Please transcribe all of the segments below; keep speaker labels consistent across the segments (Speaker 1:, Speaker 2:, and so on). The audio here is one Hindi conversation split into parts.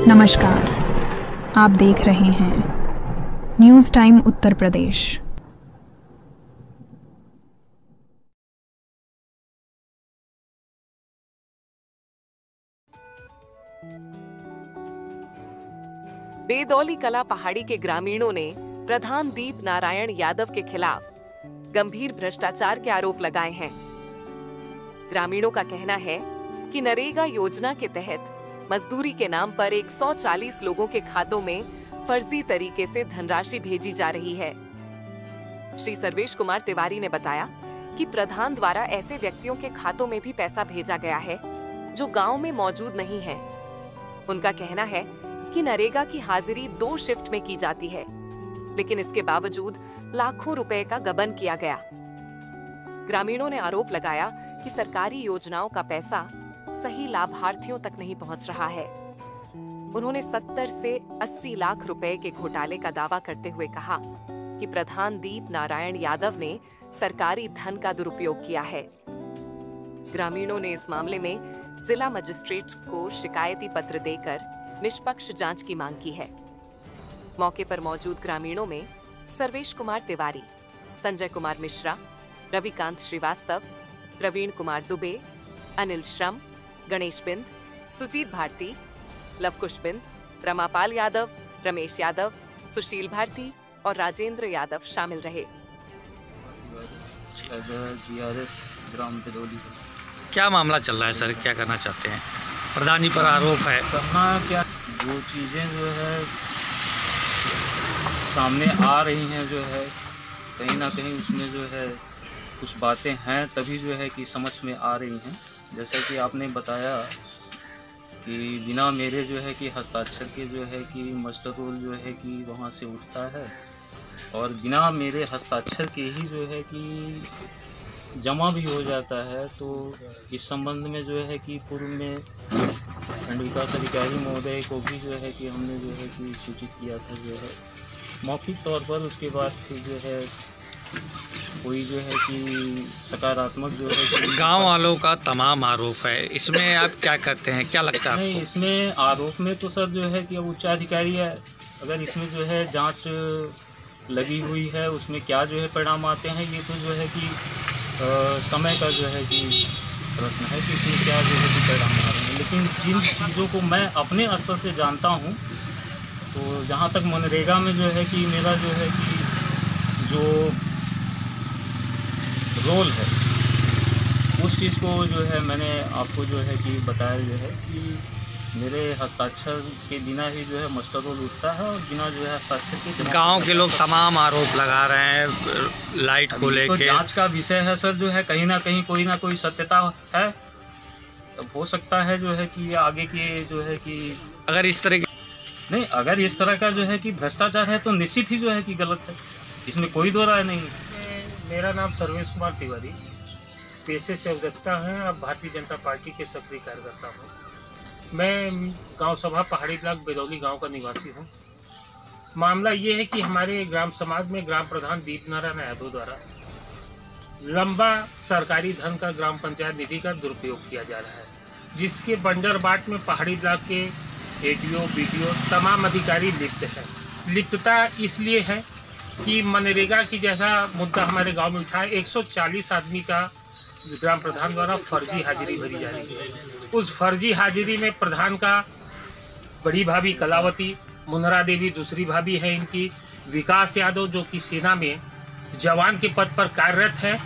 Speaker 1: नमस्कार, आप देख रहे हैं न्यूज़ टाइम उत्तर प्रदेश।
Speaker 2: बेदौली कला पहाड़ी के ग्रामीणों ने प्रधान दीप नारायण यादव के खिलाफ गंभीर भ्रष्टाचार के आरोप लगाए हैं। ग्रामीणों का कहना है कि नरेगा योजना के तहत मजदूरी के नाम पर 140 लोगों के खातों में फर्जी तरीके से धनराशि भेजी जा रही है। श्री सर्वेश कुमार तिवारी ने बताया कि प्रधान द्वारा ऐसे व्यक्तियों के खातों में भी पैसा भेजा गया है जो गांव में मौजूद नहीं है। उनका कहना है कि नरेगा की हाजिरी 2 शिफ्ट में की जाती है, लेकिन इसके बावजूद लाखों रुपए का गबन किया गया। ग्रामीणों ने आरोप लगाया कि सरकारी योजनाओं का पैसा सही लाभार्थियों तक नहीं पहुंच रहा है। उन्होंने 70 से 80 लाख रुपए के घोटाले का दावा करते हुए कहा कि प्रधान दीप नारायण यादव ने सरकारी धन का दुरुपयोग किया है। ग्रामीणों ने इस मामले में जिला मजिस्ट्रेट को शिकायती पत्र देकर निष्पक्ष जांच की मांग की है। मौके पर मौजूद ग्रामीणों में सर्वेश कुमार तिवारी, संजय कुमार मिश्रा, रविकांत श्रीवास्तव, प्रवीण कुमार दुबे, अनिल श्रम, गणेश बिंद, सुजीत भारती, लवकुश बिंद, रमापाल यादव, रमेश यादव, सुशील भारती और राजेंद्र यादव शामिल रहे।
Speaker 3: ग्राम बेदौली।
Speaker 4: क्या मामला चल रहा है सर, क्या करना चाहते हैं? प्रधान जी पर आरोप है।
Speaker 3: करना क्या, जो चीज़ें जो है सामने आ रही हैं, जो है कहीं ना कहीं उसमें जो है कुछ बातें हैं तभी जो है कि समझ में आ रही हैं। जैसा कि आपने बताया कि बिना मेरे जो है कि हस्ताक्षर के जो है कि मास्टर रोल जो है कि वहाँ से उठता है और बिना मेरे हस्ताक्षर के ही जो है कि जमा भी हो जाता है। तो इस संबंध में जो है कि पूर्व में खंड विकास अधिकारी महोदय को भी जो है कि हमने जो है कि सूचित किया था जो है मौखिक तौर पर। उसके बाद फिर जो है कोई जो है कि सकारात्मक जो है
Speaker 4: गांव वालों का तमाम आरोप है, इसमें आप क्या करते हैं, क्या लगता है?
Speaker 3: नहीं, इसमें आरोप में तो सर जो है कि अब उच्चाधिकारी है, अगर इसमें जो है जांच लगी हुई है उसमें क्या जो है परिणाम आते हैं ये तो जो है कि समय का जो है कि प्रश्न है कि इसमें क्या जो है कि परिणाम आ रहे हैं। लेकिन जिन चीज़ों को मैं अपने स्तर से जानता हूँ, तो जहाँ तक मनरेगा में जो है कि मेरा जो है कि जो रोल है उस चीज़ को जो है मैंने आपको जो है कि बताया जो है कि मेरे हस्ताक्षर के बिना ही जो है मास्टर रोल उठता है और बिना जो है हस्ताक्षर के
Speaker 4: गांव के लोग तमाम आरोप लगा रहे हैं लाइट को लेकर।
Speaker 3: तो जांच का विषय है सर, जो है कहीं ना कहीं कोई ना कोई सत्यता है, तब हो सकता है जो है कि आगे के जो है कि
Speaker 4: अगर इस तरह
Speaker 3: नहीं, अगर इस तरह का जो है कि भ्रष्टाचार है तो निश्चित ही जो है कि गलत है, इसमें कोई दो राय नहीं है।
Speaker 5: मेरा नाम सर्वेश कुमार तिवारी, पेशे से अवगतता है, अब भारतीय जनता पार्टी के सक्रिय कार्यकर्ता हूँ। मैं गांव सभा पहाड़ी ब्लॉक बेदौली गांव का निवासी हूँ। मामला ये है कि हमारे ग्राम समाज में ग्राम प्रधान दीप नारायण यादव द्वारा लंबा सरकारी धन का ग्राम पंचायत निधि का दुरुपयोग किया जा रहा है, जिसके बंजर बाट में पहाड़ी ब्लॉक के एडीओ, बीडीओ तमाम अधिकारी लिप्त है। लिप्तता इसलिए है कि मनरेगा की जैसा मुद्दा हमारे गांव में उठा है, 140 आदमी का ग्राम प्रधान द्वारा फर्जी हाजिरी भरी जा रही है। उस फर्जी हाजिरी में प्रधान का बड़ी भाभी कलावती, मुनरा देवी दूसरी भाभी है इनकी, विकास यादव जो कि सेना में जवान के पद पर कार्यरत है,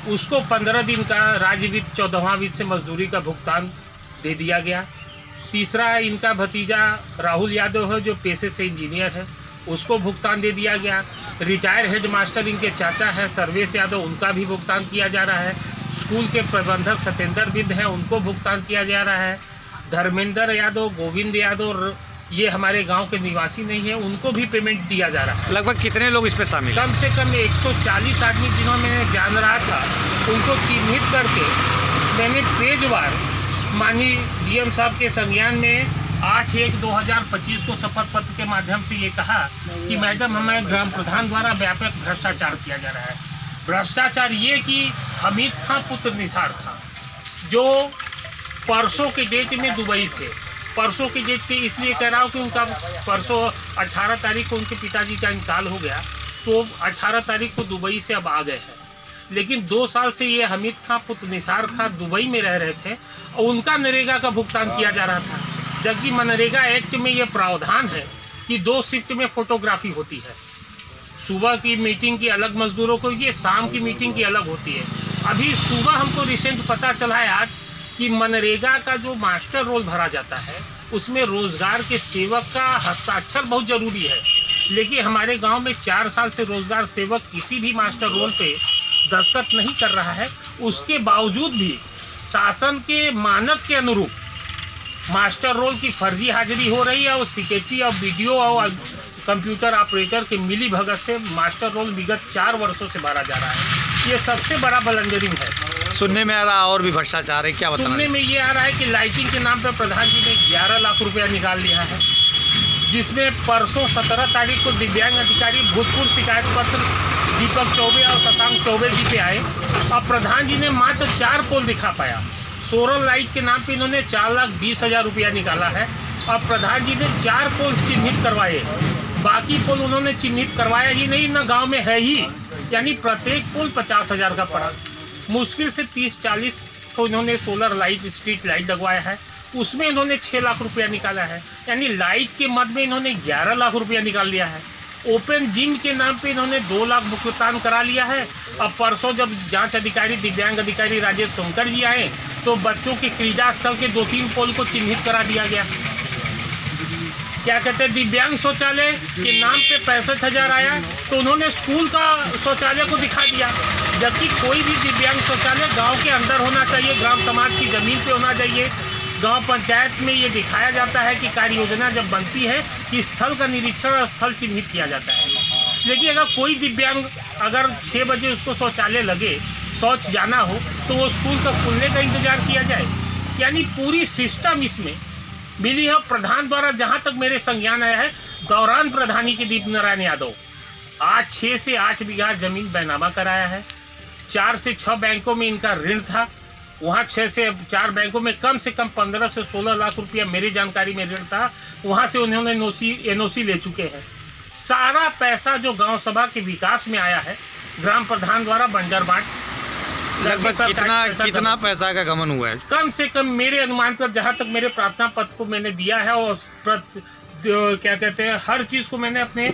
Speaker 5: उसको 15 दिन का राज्यवित्त 14वां वित्त से मजदूरी का भुगतान दे दिया गया। तीसरा इनका भतीजा राहुल यादव है जो पेशे से इंजीनियर है, उसको भुगतान दे दिया गया। रिटायर हेडमास्टर इनके चाचा है सर्वेश यादव, उनका भी भुगतान किया जा रहा है। स्कूल के प्रबंधक सत्येंद्र बिंद हैं, उनको भुगतान किया जा रहा है। धर्मेंद्र यादव, गोविंद यादव, ये हमारे गांव के निवासी नहीं है, उनको भी पेमेंट दिया जा रहा है।
Speaker 4: लगभग कितने लोग इसमें शामिल?
Speaker 5: कम से कम 140 आदमी जिन्हों मैंने जान रहा था उनको चिन्हित करके मैंने पेजवार माननीय डीएम साहब के संज्ञान में 8/1/2025 को शपथ पत्र के माध्यम से ये कहा कि मैडम हमारे ग्राम प्रधान द्वारा व्यापक भ्रष्टाचार किया जा रहा है। भ्रष्टाचार ये कि हमीद खां पुत्र निसार खां जो परसों के डेट में दुबई थे, परसों की डेट थी, इसलिए कह रहा हूँ कि उनका परसों 18 तारीख को उनके पिताजी का इंतकाल हो गया, तो 18 तारीख को दुबई से अब आ गए हैं। लेकिन 2 साल से ये हमीद खां पुत्र निसार खां दुबई में रह रहे थे और उनका नरेगा का भुगतान किया जा रहा था, जबकि मनरेगा एक्ट में ये प्रावधान है कि 2 शिफ्ट में फोटोग्राफी होती है। सुबह की मीटिंग की अलग मजदूरों को, ये शाम की मीटिंग की अलग होती है। अभी सुबह हमको रिसेंट पता चला है आज कि मनरेगा का जो मास्टर रोल भरा जाता है उसमें रोजगार के सेवक का हस्ताक्षर बहुत जरूरी है, लेकिन हमारे गांव में 4 साल से रोजगार सेवक किसी भी मास्टर रोल पे दस्तखत नहीं कर रहा है। उसके बावजूद भी शासन के मानक के अनुरूप मास्टर रोल की फर्जी हाजिरी हो रही है और सेक्रेटरी और बीडीओ और कंप्यूटर ऑपरेटर के मिली भगत से मास्टर रोल विगत 4 वर्षों से भरा जा रहा है। ये सबसे बड़ा ब्लंडरिंग है।
Speaker 4: सुनने में आ रहा और भी भ्रष्टाचार है, क्या बताना?
Speaker 5: सुनने में ये आ रहा है कि लाइटिंग के नाम पर प्रधान जी ने 11 लाख रुपया निकाल लिया है, जिसमें परसों 17 तारीख को दिव्यांग अधिकारी भूतपूर्व शिकायत पत्र दीपक चौबे और शशांक चौबे जी पे आए। अब प्रधान जी ने मात्र 4 पोल दिखा पाया। सोलर लाइट के नाम पे इन्होंने 4,20,000 रुपया निकाला है। अब प्रधान जी ने 4 पोल चिन्हित करवाए, बाकी पोल उन्होंने चिन्हित करवाया ही नहीं, न गांव में है ही, यानी प्रत्येक पोल 50,000 का पड़ा। मुश्किल से 30-40 तो इन्होंने सोलर लाइट स्ट्रीट लाइट लगवाया है, उसमें इन्होंने 6 लाख रुपया निकाला है, यानी लाइट के मद में इन्होंने 11 लाख रुपया निकाल लिया है। ओपन जिम के नाम पे इन्होंने 2 लाख भुगतान करा लिया है। अब परसों जब जांच अधिकारी दिव्यांग अधिकारी राजेश सोनकर जी आए तो बच्चों के क्रीड़ा स्थल के 2-3 पोल को चिन्हित करा दिया गया। क्या कहते हैं, दिव्यांग शौचालय के नाम पे 65,000 आया तो उन्होंने स्कूल का शौचालय को दिखा दिया, जबकि कोई भी दिव्यांग शौचालय गांव के अंदर होना चाहिए, ग्राम समाज की ज़मीन पे होना चाहिए। गांव पंचायत में ये दिखाया जाता है कि कार्य योजना जब बनती है कि स्थल का निरीक्षण और स्थल चिन्हित किया जाता है। लेकिन अगर कोई दिव्यांग अगर 6 बजे उसको शौचालय लगे, शौच जाना हो, तो वो स्कूल का खुलने का इंतजार किया जाए। यानी पूरी सिस्टम इसमें मिली है। प्रधान द्वारा जहां तक मेरे संज्ञान आया है, दौरान प्रधानी के दीप नारायण यादव आज 6 से 8 बीघा जमीन बैनामा कराया है। 4 से 6 बैंकों में इनका ऋण था, वहाँ 6 से 4 बैंकों में कम से कम 15 से 16 लाख रुपया मेरी जानकारी में ऋण था, वहाँ से उन्होंने एनओसी ले चुके हैं। सारा पैसा जो गांव सभा के विकास में आया है ग्राम प्रधान द्वारा बंजर बांट,
Speaker 4: लगभग कितना पैसा का गमन हुआ है?
Speaker 5: कम से कम मेरे अनुमान पर, जहाँ तक मेरे प्रार्थना पत्र को मैंने दिया है और क्या कहते हैं, हर चीज़ को मैंने अपने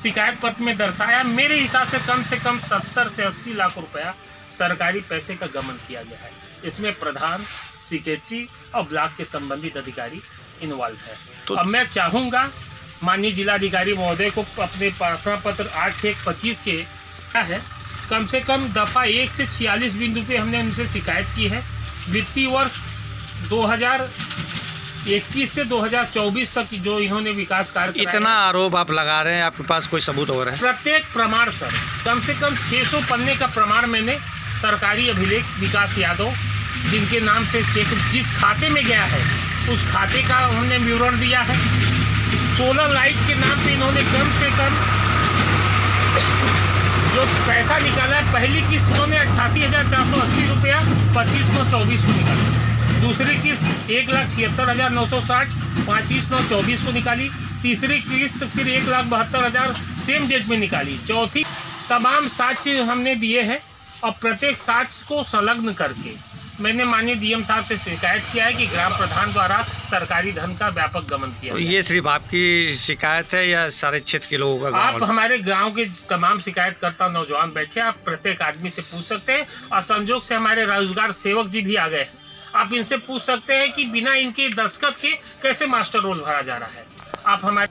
Speaker 5: शिकायत पत्र में दर्शाया, मेरे हिसाब से कम 70 से 80 लाख रुपया सरकारी पैसे का गमन किया गया है। इसमें प्रधान, सेक्रेटरी और ब्लॉक के संबंधित अधिकारी इन्वॉल्व है। तो अब मैं चाहूँगा माननीय जिलाधिकारी महोदय को अपने प्रार्थना पत्र 8/1/25 के है, कम से कम दफ़ा 1 से 46 बिंदु पे हमने उनसे शिकायत की है। वित्तीय वर्ष 2021 से 2024 तक जो इन्होंने विकास कार्य
Speaker 4: इतना आरोप आप लगा रहे हैं, आपके पास कोई सबूत हो रहा है?
Speaker 5: प्रत्येक प्रमाण सर, कम से कम 600 पन्ने का प्रमाण मैंने सरकारी अभिलेख विकास यादव जिनके नाम से चेक जिस खाते में गया है उस खाते का हमने विवरण दिया है। सोलर लाइट के नाम पे इन्होंने कम से कम जो पैसा निकाला है, पहली किस्त इन्होंने 88,480 रुपया 25/9/24 को निकाली। दूसरी किस्त 1,76,960 25/9/24 को निकाली। तीसरी किस्त फिर 1,72,000 सेम डेट में निकाली। चौथी तमाम साक्ष्य हमने दिए हैं और प्रत्येक साक्ष्य को संलग्न करके मैंने माननीय डीएम साहब से शिकायत किया है कि ग्राम प्रधान द्वारा सरकारी धन का व्यापक गमन किया।
Speaker 4: तो ये सिर्फ आपकी शिकायत है या सारे क्षेत्र के लोगों का?
Speaker 5: आप हमारे गांव के तमाम शिकायतकर्ता नौजवान बैठे, आप प्रत्येक आदमी से पूछ सकते हैं और संजोग से हमारे रोजगार सेवक जी भी आ गए हैं, आप इनसे पूछ सकते हैं कि बिना इनके दस्तखत के कैसे मास्टर रोल भरा जा रहा है। आप हमारे